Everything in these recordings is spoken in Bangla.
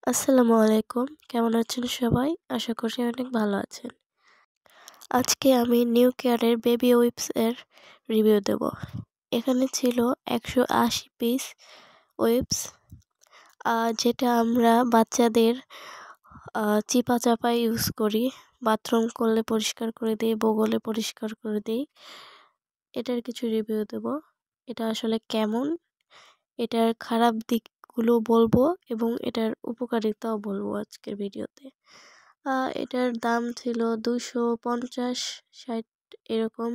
আসসালামু আলাইকুম। কেমন আছেন সবাই? আশা করছি অনেক ভালো আছেন। আজকে আমি নিউ কেয়ারের বেবি ওয়িপস এর রিভিউ দেব। এখানে ছিল ১৮০ পিস ওয়িপস, যেটা আমরা বাচ্চাদের চিপা-চাপা ইউজ করি। বাথরুম করলে পরিষ্কার করে দিই, বগলে পরিষ্কার করে দিই। এটার কিছু রিভিউ দেব। এটা আসলে কেমন, এটার খারাপ দিকগুলো বলবো এবং এটার উপকারিতাও বলবো আজকের ভিডিওতে। এটার দাম ছিল 250-60 এরকম।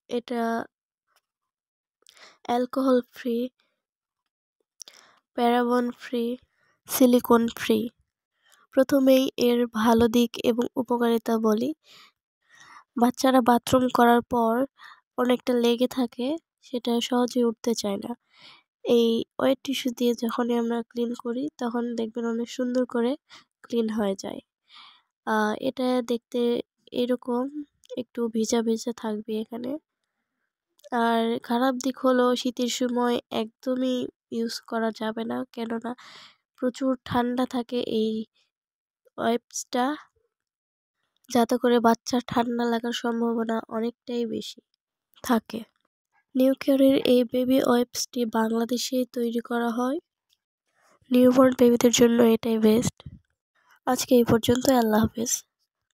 এটা alcohol free, paraben free, silicone free. প্রথমেই এর ভালো দিক এবং উপকারিতা বলি। বাচ্চারা বাথরুম করার পর অনেকটা লেগে থাকে, সেটা সহজে উঠতে চায় না। এই ওয়েট টিস্যু দিয়ে যখনই আমরা ক্লিন করি তখন দেখবেন অনেক সুন্দর করে ক্লিন হয়ে যায়। এটা দেখতে এরকম একটু ভিজা ভিজা থাকবে এখানে। আর খারাপ দিক হলো শীতের সময় একদমই ইউজ করা যাবে না, কেননা প্রচুর ঠান্ডা থাকে এই ওয়াইপসটা, যাতে করে বাচ্চার ঠান্ডা লাগার সম্ভাবনা অনেকটাই বেশি থাকে। নিউ কেয়ারের এই বেবি ওয়াইপসটি বাংলাদেশেই তৈরি করা হয়। নিউবর্ন বেবিদের জন্য এটাই বেস্ট। আজকে এই পর্যন্ত। আল্লাহ হাফেজ।